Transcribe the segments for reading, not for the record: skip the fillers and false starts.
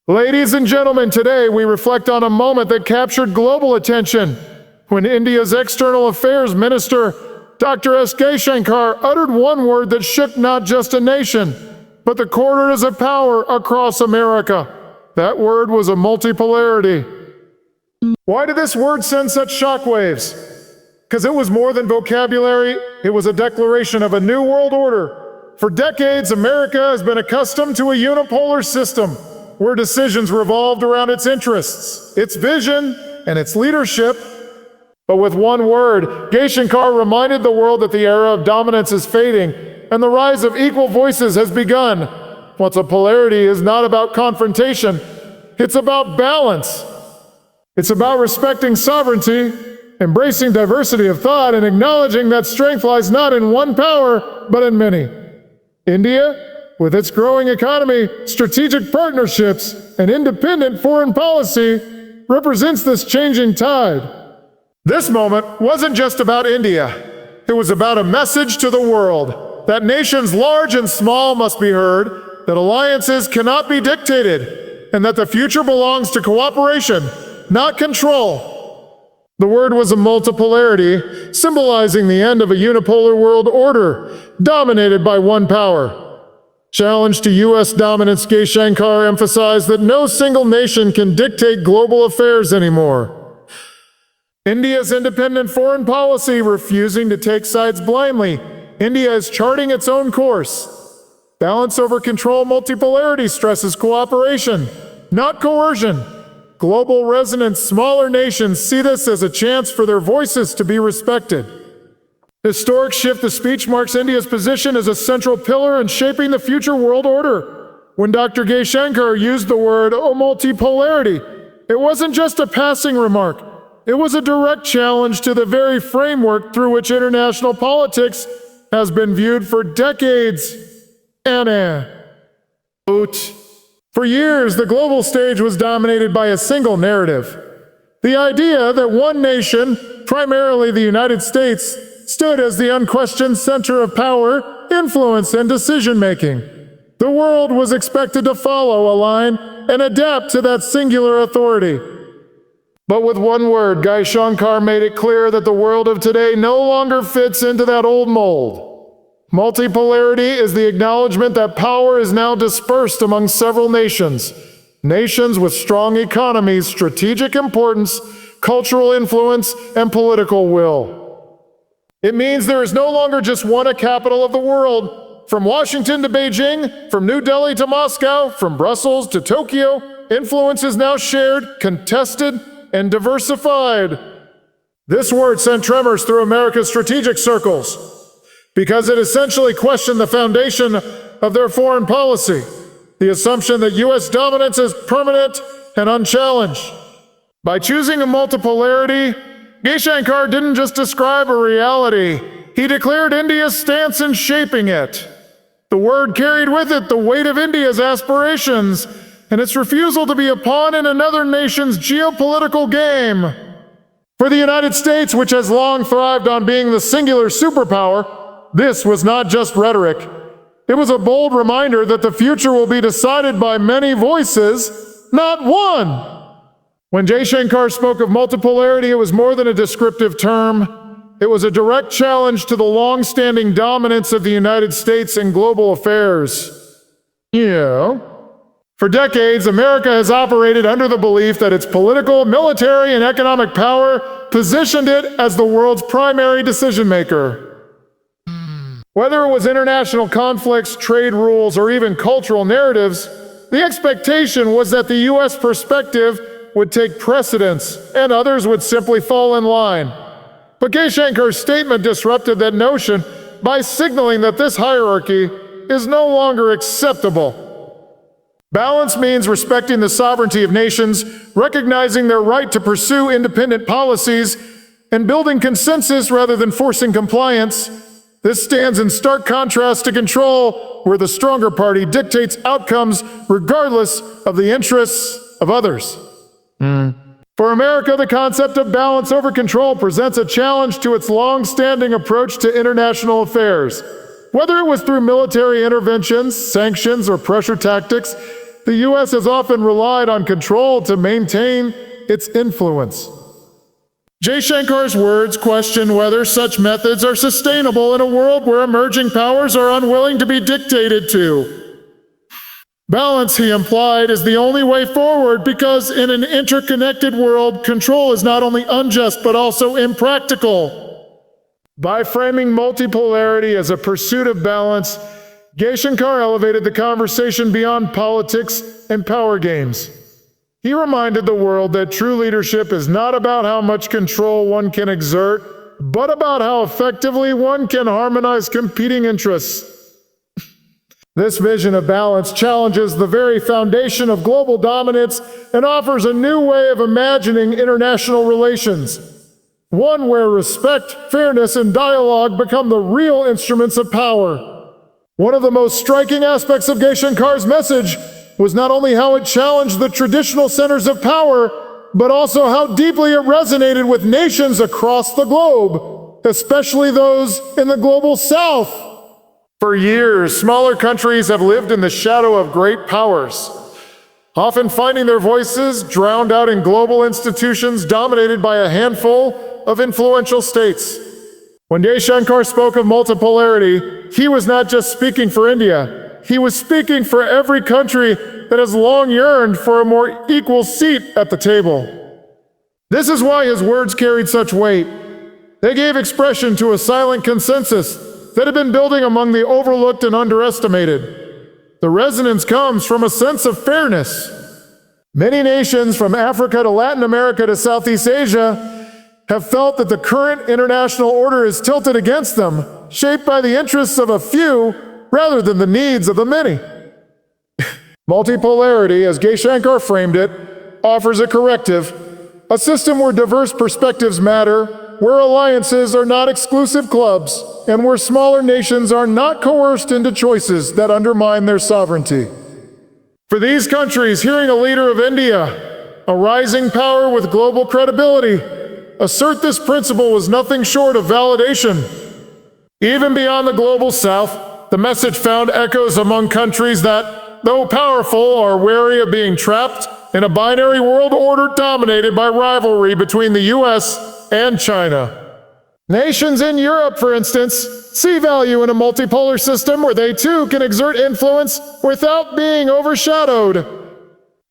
Ladies and gentlemen, today we reflect on a moment that captured global attention when India's External Affairs Minister, Dr. S. Jaishankar, uttered one word that shook not just a nation, but the corridors of power across America. That word was a multipolarity. Why did this word send such shockwaves? Because it was more than vocabulary, it was a declaration of a new world order. For decades, America has been accustomed to a unipolar system where decisions revolved around its interests, its vision, and its leadership. But with one word, Jaishankar reminded the world that the era of dominance is fading and the rise of equal voices has begun. Multipolarity is not about confrontation, it's about balance. It's about respecting sovereignty, embracing diversity of thought, and acknowledging that strength lies not in one power, but in many. India, with its growing economy, strategic partnerships, and independent foreign policy, represents this changing tide. This moment wasn't just about India. It was about a message to the world that nations large and small must be heard, that alliances cannot be dictated, and that the future belongs to cooperation, not control. The word was a multipolarity, symbolizing the end of a unipolar world order, dominated by one power. Challenge to U.S. dominance, Jaishankar emphasized that no single nation can dictate global affairs anymore. India's independent foreign policy, refusing to take sides blindly. India is charting its own course. Balance over control multipolarity stresses cooperation, not coercion. Global resonance, smaller nations see this as a chance for their voices to be respected. Historic shift, the speech marks India's position as a central pillar in shaping the future world order. When Dr. Jaishankar used the word multipolarity, it wasn't just a passing remark. It was a direct challenge to the very framework through which international politics has been viewed for decades. For years, the global stage was dominated by a single narrative. The idea that one nation, primarily the United States, stood as the unquestioned center of power, influence, and decision-making. The world was expected to follow, align, and adapt to that singular authority. But with one word, Jaishankar made it clear that the world of today no longer fits into that old mold. Multipolarity is the acknowledgement that power is now dispersed among several nations. Nations with strong economies, strategic importance, cultural influence, and political will. It means there is no longer just one capital of the world. From Washington to Beijing, from New Delhi to Moscow, from Brussels to Tokyo, influence is now shared, contested, and diversified. This word sent tremors through America's strategic circles because it essentially questioned the foundation of their foreign policy, the assumption that U.S. dominance is permanent and unchallenged. By choosing a multipolarity, Jaishankar didn't just describe a reality, he declared India's stance in shaping it. The word carried with it the weight of India's aspirations and its refusal to be a pawn in another nation's geopolitical game. For the United States, which has long thrived on being the singular superpower, this was not just rhetoric. It was a bold reminder that the future will be decided by many voices, not one. When Jaishankar spoke of multipolarity, it was more than a descriptive term. It was a direct challenge to the long-standing dominance of the United States in global affairs. For decades, America has operated under the belief that its political, military, and economic power positioned it as the world's primary decision-maker. Whether it was international conflicts, trade rules, or even cultural narratives, the expectation was that the U.S. perspective would take precedence, and others would simply fall in line. But Jaishankar's statement disrupted that notion by signaling that this hierarchy is no longer acceptable. Balance means respecting the sovereignty of nations, recognizing their right to pursue independent policies, and building consensus rather than forcing compliance. This stands in stark contrast to control, where the stronger party dictates outcomes regardless of the interests of others. For America, the concept of balance over control presents a challenge to its long-standing approach to international affairs. Whether it was through military interventions, sanctions, or pressure tactics, the U.S. has often relied on control to maintain its influence. Jaishankar's words question whether such methods are sustainable in a world where emerging powers are unwilling to be dictated to. Balance, he implied, is the only way forward because in an interconnected world, control is not only unjust but also impractical. By framing multipolarity as a pursuit of balance, Jaishankar elevated the conversation beyond politics and power games. He reminded the world that true leadership is not about how much control one can exert, but about how effectively one can harmonize competing interests. This vision of balance challenges the very foundation of global dominance and offers a new way of imagining international relations, one where respect, fairness, and dialogue become the real instruments of power. One of the most striking aspects of Jaishankar's message was not only how it challenged the traditional centers of power, but also how deeply it resonated with nations across the globe, especially those in the global south. For years, smaller countries have lived in the shadow of great powers, often finding their voices drowned out in global institutions dominated by a handful of influential states. When Jaishankar spoke of multipolarity, he was not just speaking for India. He was speaking for every country that has long yearned for a more equal seat at the table. This is why his words carried such weight. They gave expression to a silent consensus that had been building among the overlooked and underestimated. The resonance comes from a sense of fairness. Many nations, from Africa to Latin America to Southeast Asia, have felt that the current international order is tilted against them, shaped by the interests of a few rather than the needs of the many. Multipolarity, as Jaishankar framed it, offers a corrective, a system where diverse perspectives matter, where alliances are not exclusive clubs, and where smaller nations are not coerced into choices that undermine their sovereignty. For these countries, hearing a leader of India, a rising power with global credibility, assert this principle was nothing short of validation. Even beyond the global south, the message found echoes among countries that, though powerful, are wary of being trapped in a binary world order dominated by rivalry between the U.S. and China. Nations in Europe, for instance, see value in a multipolar system where they too can exert influence without being overshadowed.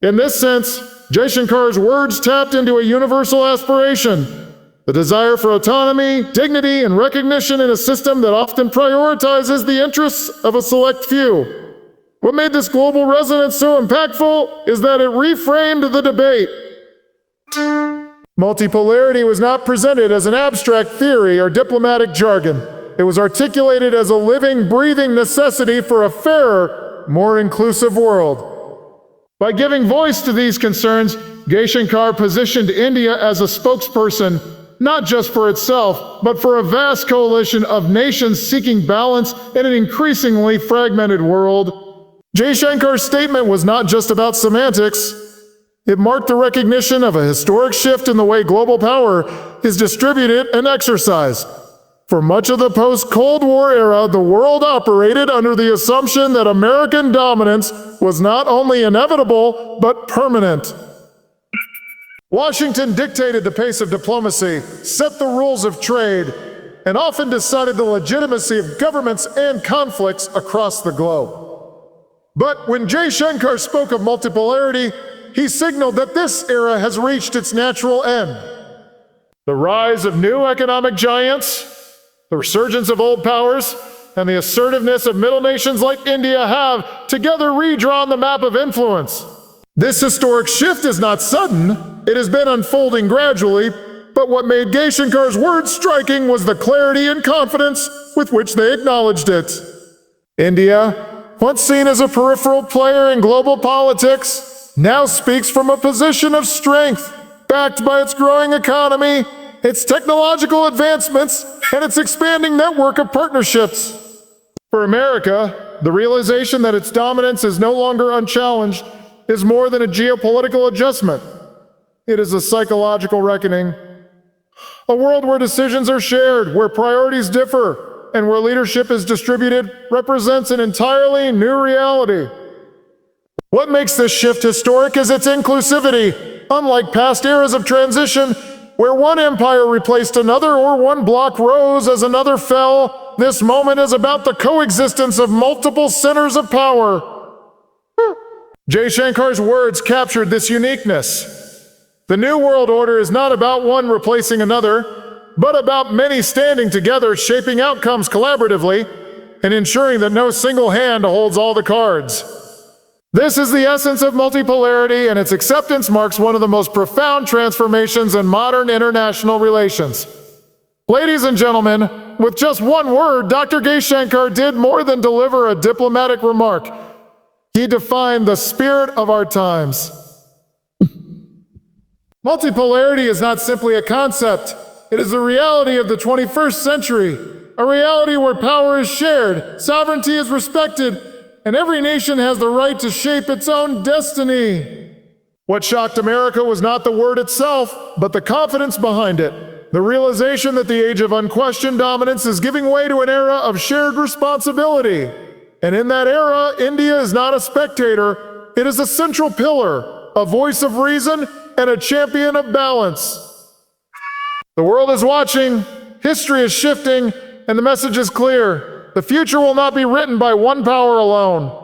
In this sense, Jaishankar's words tapped into a universal aspiration, the desire for autonomy, dignity, and recognition in a system that often prioritizes the interests of a select few. What made this global resonance so impactful is that it reframed the debate. Multipolarity was not presented as an abstract theory or diplomatic jargon. It was articulated as a living, breathing necessity for a fairer, more inclusive world. By giving voice to these concerns, Jaishankar positioned India as a spokesperson, not just for itself, but for a vast coalition of nations seeking balance in an increasingly fragmented world. Jaishankar's statement was not just about semantics. It marked the recognition of a historic shift in the way global power is distributed and exercised. For much of the post-Cold War era, the world operated under the assumption that American dominance was not only inevitable, but permanent. Washington dictated the pace of diplomacy, set the rules of trade, and often decided the legitimacy of governments and conflicts across the globe. But when Jaishankar spoke of multipolarity, he signaled that this era has reached its natural end. The rise of new economic giants, the resurgence of old powers, and the assertiveness of middle nations like India have together redrawn the map of influence. This historic shift is not sudden. It has been unfolding gradually, but what made Jaishankar's words striking was the clarity and confidence with which they acknowledged it. India, once seen as a peripheral player in global politics, now speaks from a position of strength, backed by its growing economy, its technological advancements, and its expanding network of partnerships. For America, the realization that its dominance is no longer unchallenged is more than a geopolitical adjustment. It is a psychological reckoning. A world where decisions are shared, where priorities differ, and where leadership is distributed represents an entirely new reality. What makes this shift historic is its inclusivity. Unlike past eras of transition, where one empire replaced another or one bloc rose as another fell, this moment is about the coexistence of multiple centers of power. Jaishankar's words captured this uniqueness. The New World Order is not about one replacing another, but about many standing together, shaping outcomes collaboratively, and ensuring that no single hand holds all the cards. This is the essence of multipolarity, and its acceptance marks one of the most profound transformations in modern international relations. Ladies and gentlemen, with just one word, Dr. Jaishankar did more than deliver a diplomatic remark. He defined the spirit of our times. Multipolarity is not simply a concept. It is the reality of the 21st century, a reality where power is shared, sovereignty is respected, and every nation has the right to shape its own destiny. What shocked America was not the word itself, but the confidence behind it. The realization that the age of unquestioned dominance is giving way to an era of shared responsibility. And in that era, India is not a spectator, it is a central pillar, a voice of reason, and a champion of balance. The world is watching, history is shifting, and the message is clear. The future will not be written by one power alone.